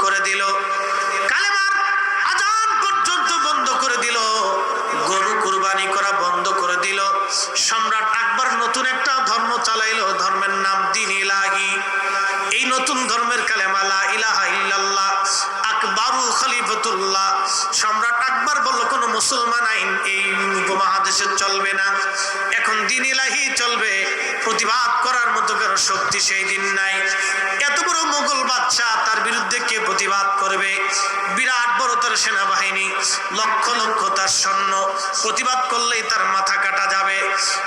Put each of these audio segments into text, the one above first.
করে দিল, কালেমার আজান পর্যন্ত বন্ধ করে দিল, গরু কুরবানি করা বন্ধ করে দিল। সম্রাট আকবর নতুন একটা ধর্ম চালাইলো, ধর্মের নাম দ্বীন ইলাহি। এই নতুন ধর্মের কালেমা লা ইলাহা ইল্লাল্লাহ, আকবরু খলিফাতুল্লাহ। সম্রাট আকবর বলল কোন মুসলমান আইন এই উপমহাদেশে চলবে না, এখন দ্বীন ইলাহি চলবে। প্রতিবাদ করার মতো কারো শক্তি সেই দিন নাই। এত বড় মোগল বাদশাহ, তার বিরুদ্ধে কে প্রতিবাদ করবে? বিরাট বড় তার সেনাবাহিনী, লক্ষ লক্ষ তার সৈন্য, প্রতিবাদ করলেই তার মাথা কাটা যাবে।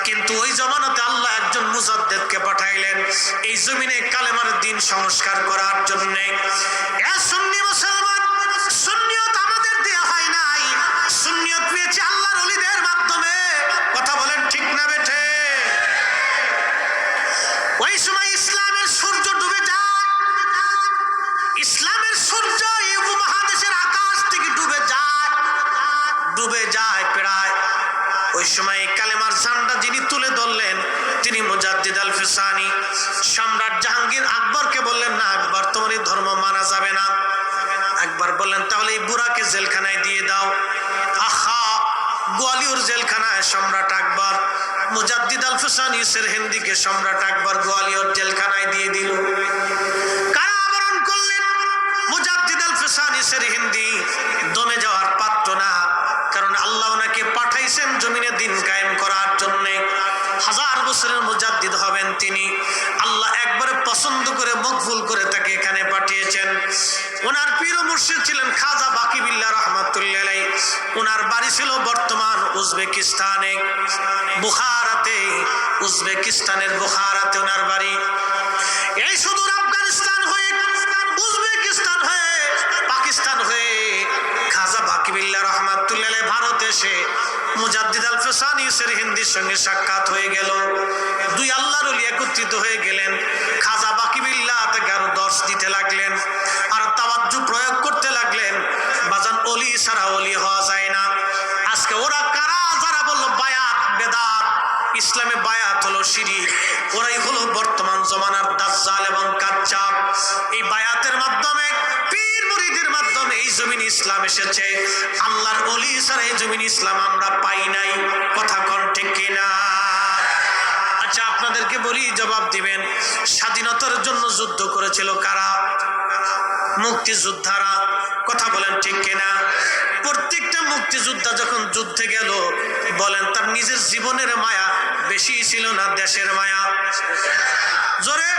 কিন্তু ওই জমানাতে আল্লাহ একজন মুজাদ্দিদকে পাঠাইলেন এই জমিনে কালেমার দ্বীন সংস্কার করার জন্য। সুন্নি মুসলমান, সুন্নিয়ত আমাদের দেয়া হয় নাই, সুন্নিয়ত পেয়েছে আল্লাহর ওলিদের মাধ্যমে। কথা বলেন ঠিক না বেঠে? ওই সময় ইসলামের সূর্য ডুবে যায়, ইসলামের সূর্য এই উপমহাদেশের আকাশ থেকে ডুবে যায় প্রায়। ওই সময় কালেমার ঝান্ডা যিনি তুলে ধরলেন তিনি মুজাদ্দিদ আল ফিসানি। সম্রাট জাহাঙ্গীর আকবরকে বললেন, না আকবর, তোমার এই ধর্ম মানা যাবে না। আকবর বললেন, তাহলে এই বুড়াকে জেলখানায় দিয়ে দাও। আহা, গোয়ালিয়র জেলখানায় সম্রাট আকবর মুজাদ্দিদ আল ফিসানি সিরহিন্দিকে সম্রাট আকবর গোয়ালিয়র জেলখানায় দিয়ে দিল। কারাবরণ করলেন মুজাদ্দিদ আল ফিসানি সিরহিন্দি। দমে যাওয়ার পাত্র না, কারণ আল্লাহ ওনাকে পাঠাইছেন জমিনে দ্বীন কায়েম করার জন্য। 1000 বছরের মুজাদ্দিদ হবেন তিনি। আল্লাহ একবারে পছন্দ করে মকবুল করে তাকে এখানে পাঠিয়েছেন। ওনার পীর ও মুর্শিদ ছিলেন খাজা বাকি বিল্লাহ রহমাতুল্লাহ আলাইহি। ওনার বাড়ি ছিল বর্তমান উজবেকিস্তানে, বুখারাতে, উজবেকিস্তানের বুখারাতে ওনার বাড়ি। এই সুদূর আফগানিস্তান হয়ে, উজবেকিস্তান হয়ে, পাকিস্তান হয়ে খাজা বাকি বিল্লাহ রহমাতুল্লাহ আলাইহি ভারতে এসে মুজাদ্দিদ আল ফিসানি সিরহিন্দির সঙ্গে সাক্ষাৎ হয়ে গেল। দুই আল্লাহর ওলি একত্রিত হয়ে গেলেন। খাজা বাকি বিল্লাহ তাকে আরো দর্শ দিতে লাগলেন, আর তাওয়াজ্জু প্রয়োগ করতে লাগলেন। বাজান, ওলি ছাড়া ওলি হওয়া যায় না। আজকে ওরা কারা? যারা বলল বায়াত বেদাত, ইসলামে বায়াত হলো শিরক, ওরাই হলো বর্তমান জমানার দাজ্জাল এবং কাজ্জাব। এই বায়াতের মাধ্যমে, পীর মুরিদের মাধ্যমে এই জমিন ইসলাম এসেছে। আল্লাহর ওলি ছাড়া এই জমিন ইসলাম আমরা পাই নাই। কথা কোন ঠিক কিনা? আচ্ছা, আপনাদেরকে বলি, জবাব দিবেন। স্বাধীনতার জন্য যুদ্ধ করেছিল কারা? মুক্তিযোদ্ধারা। কথা বলেন ঠিক কিনা? প্রত্যেকটা মুক্তিযোদ্ধা যখন যুদ্ধে গেল, বলেন তার নিজের জীবনের মায়া বেশি ছিল না দেশের মায়া? জোরে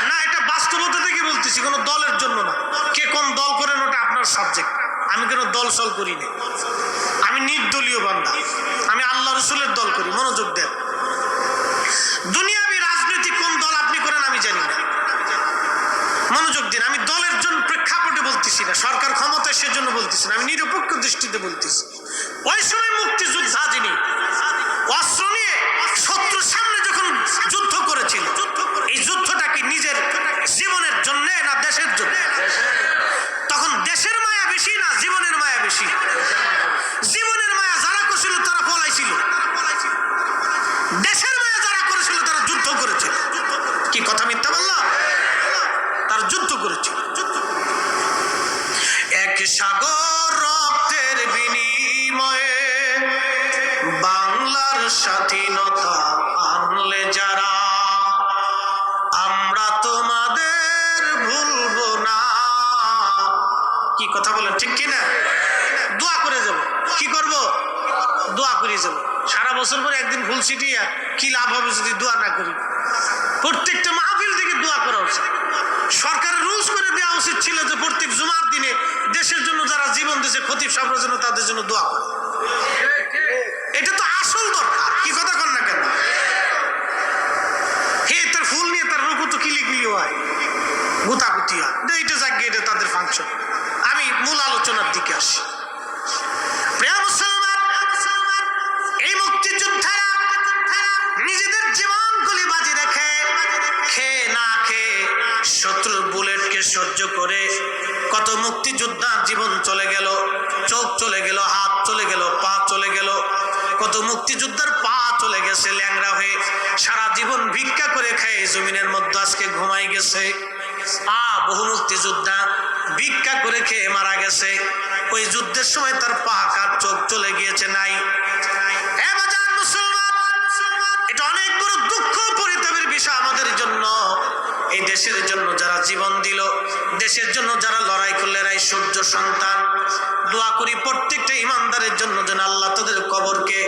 না, এটা বাস্তবতা থেকে বলতেছি, কোনো দলের জন্য না। কে কোন দল করেন ওটা আপনার সাবজেক্ট। আমি কোনো দল সল করি না, আমি নির্দলীয় বান্দা, আমি আল্লাহ রসুলের দল করি। মনোযোগ দেন। দুনিয়াবি রাজনীতি কোন দল আপনি করেন আমি জানি না, মনোযোগ দিন। আমি দলের জন্য প্রেক্ষাপটে বলতেছি না, সরকার ক্ষমতায় সেজন্য বলতেছি না, আমি নিরপেক্ষ দৃষ্টিতে বলতেছি। ওই সময় মুক্তিযোদ্ধা যিনি অস্ত্র নিয়ে শত্রুর সামনে যখন যুদ্ধ করেছিল, এই যুদ্ধটা কি নিজের জীবনের জন্য না দেশের জন্য? তখন দেশের মায়া বেশি না জীবনের মায়া বেশি? জীবনের মায়া যারা করছিল তারা পলাইছিল, দেশের মায়া যারা করেছিল তারা যুদ্ধ করেছিল। কি কথা মিথ্যা বললাম? তারা যুদ্ধ করেছিল। এক সাগর রক্তের বিনিময়ে বাংলার স্বাধীনতা আনলে যারা, আমরা তোমাদের ভুলবো না। কি কথা বলেন ঠিক কিনা? দোয়া করে যাব। কি করব? দোয়া করে যাব। সারা বছর পরে একদিন ভুল ছিটিয়া কি লাভ হবে যদি দোয়া না করি? প্রত্যেকটা মাহফিল থেকে দোয়া করা উচিত। সরকারের রুলস করে দেওয়া উচিত ছিল যে প্রত্যেক জুমার দিনে দেশের জন্য যারা জীবন দিয়েছে, খতিব সাহেবের জন্য, তাদের জন্য দোয়া করে। এটা তো আসল দরকার। কি কথা কন না কেন? হে, তার ফুল নিয়ে তার রুকু তো কিলিকিলি হয়, গুতাগুতি হয়। এইটা জাগে, এটা তাদের ফাংশন। আমি মূল আলোচনার দিকে আসি। প্রিয় মুসলমান, এই মুক্তিযোদ্ধারা নিজেদের জীবনগুলি বাজি রেখে, খেয়ে না খেয়ে, শত্রুর বুলেটকে সহ্য করে, কত মুক্তিযোদ্ধার জীবন চলে গেল, চোখ চলে গেল, হাত চলে গেল, পা চলে গেল। কত মুক্তিযোদ্ধার পা চলে গেছে ল্যাংড়া হয়ে, সারা জীবন ভিক্ষা করে খেয়ে জমিনের মধ্যে আজকে ঘুমাই গেছে। বহু মুক্তিযোদ্ধা ভিক্ষা করে খেয়ে মারা গেছে। ওই যুদ্ধের সময় তার পা কাট চোখ চলে গিয়েছে নাই। এটা অনেক বড় দুঃখ পরিতাপের বিষয় আমাদের জন্য। এই দেশের জন্য যারা জীবন দিল, দেশের জন্য যারা লড়াই করলে এরাই সূর্য সন্তান। দোয়া করি প্রত্যেকটা ইমানদারের জন্য যেন আল্লাহ তাদের কবরকে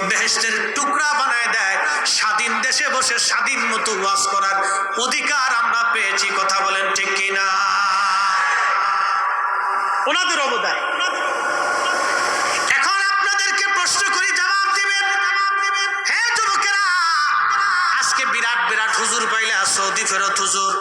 বেহেশতের টুকরা বানায় দেয়। স্বাধীন দেশে বসে স্বাধীন মতো ওয়াজ করার অধিকার আমরা পেয়েছি। কথা বলেন ঠিক কিনা? ওনাদের অবদান। এখন আপনাদেরকে প্রশ্ন করি, জবাব দিবেন। হ্যাঁ যুবকেরা, আজকে বিরাট বিরাট হুজুর পাইলে সৌদি ফেরত হুজুর,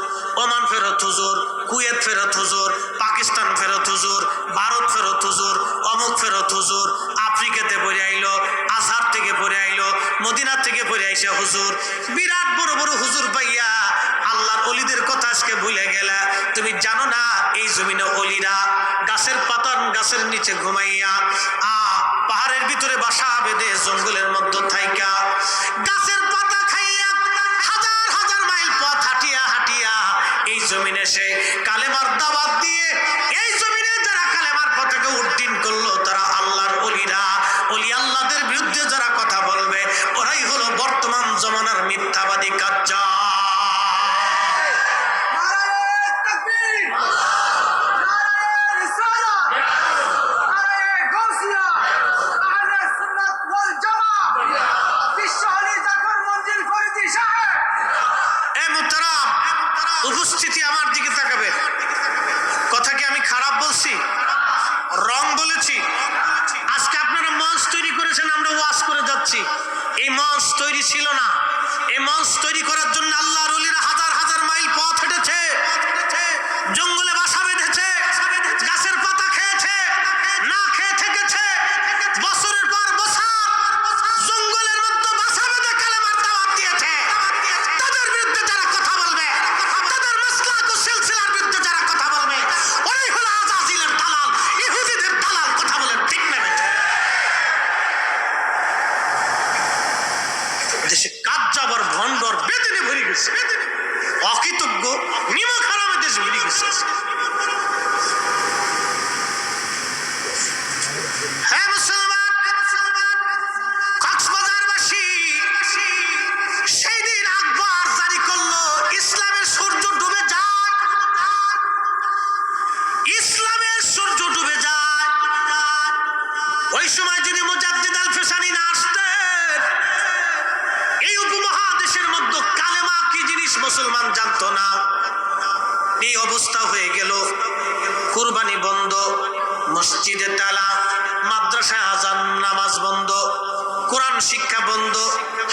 ওমান ফেরত হুজুর, কুয়েত ফেরত হুজুর, পাকিস্তান ফেরত হুজুর, ভারত ফেরত হুজুর, অমুক ফেরত হুজুর, আফ্রিকাতে পড়ে আইলো, আজহার থেকে পড়ে আইলো, মদিনা থেকে পড়ে আইসে হুজুর। বিরাট বড় বড় হুজুর পাইয়া আল্লাহর অলিদের কথা আজকে ভুলে গেলা। তুমি জানো না এই জমিনে অলিরা গাছের পাতার গাছের নিচে ঘুমাইয়া, পাহাড়ের ভিতরে বাসা বেঁধে জঙ্গলের মধ্যে থাইকা গাছের পাতা খাইয়া হাজার হাজার মাইল পথ হাঁটিয়া হাঁটিয়া এই জমিনে সে কালেমার দাওয়াত দিয়ে এই জমিনে যারা কালেমার পথকে উদ্দিন করলো তারা আল্লাহর অলিরা। অলি আল্লাহদের বিরুদ্ধে যারা কথা বলবে ওরাই হলো বর্তমান জমানার মিথ্যাবাদী কাজ্জাল। উপস্থিতি আমার দিকে তাকাবে। কথা কি আমি খারাপ বলছি? রং বলেছি? আজকে আপনারা মঞ্চ তৈরি করেছেন, আমরা ওয়াজ করে যাচ্ছি। এই মঞ্চ তৈরি ছিল না। এই মঞ্চ তৈরি করার জন্য আল্লাহর ওলিরা হাজার হাজার মাইল পথ হেঁটেছে, জঙ্গলে বাসা বেঁধেছে, গাছের পাতা খেয়েছে, না খেয়ে থেকেছে, বছরের পর বছর জঙ্গলের মধ্যে বাসা বেঁধে কালেমার দাওয়াত দিয়েছে। তাদের বিরুদ্ধে যারা কথা বলবে, তাদের মাসলাক ও সিলসিলার বিরুদ্ধে যারা কথা বলবে, ওরাই হলো আজাজিলের দালাল, ইহুদিদের দালাল। কথা বলেন ঠিক না? দেশে কাজ্জাবর ভণ্ডর বেদিনে ভরে গেছে, অকৃতজ্ঞ নিমক হারামে দেশ ভরে গেছে। হ্যাঁ মুসলমান, কক্সবাজারবাসী সেই দিন আকবর জারি করলো ইসলামের সূর্য ডুবে যায়, ইসলামের সূর্য ডুবে যায়। ওই সময় যদি মুজাদ্দিদ আল ফিসানি না আসতেন, এই উপমহাদেশের মধ্যে কালেমা কি জিনিস মুসলমান জানতো না। এই অবস্থা হয়ে গেল। কুরবানি বন্ধ, মসজিদে তালা, মাদ্রাসায় আজান নামাজ বন্ধ, কোরআন শিক্ষা বন্ধ,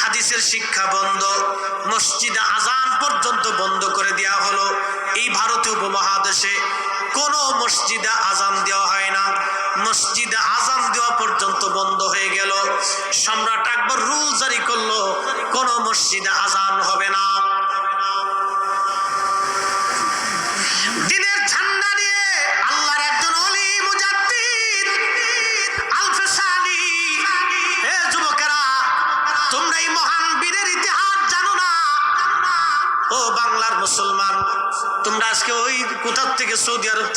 হাদিসের শিক্ষা বন্ধ, মসজিদে আজান পর্যন্ত বন্ধ করে দেওয়া হলো। এই ভারতীয় উপমহাদেশে কোনো মসজিদে আজান দেওয়া হয় না। মসজিদে আজান দেওয়া পর্যন্ত বন্ধ হয়ে গেল। সম্রাট আকবর রুল জারি করলো, কোনো মসজিদে আজান হবে না। দিনের ঝান্ডা নিয়ে আল্লাহর একজন ওলি মুজাদ্দিদ আল ফিসানি। হে যুবকেরা, তোমরা এই মহান বীরের ইতিহাস জানো না? ও বাংলার মুসলমান, তোমরা আজকে ওই কোথা থেকে, সৌদি আরব থেকে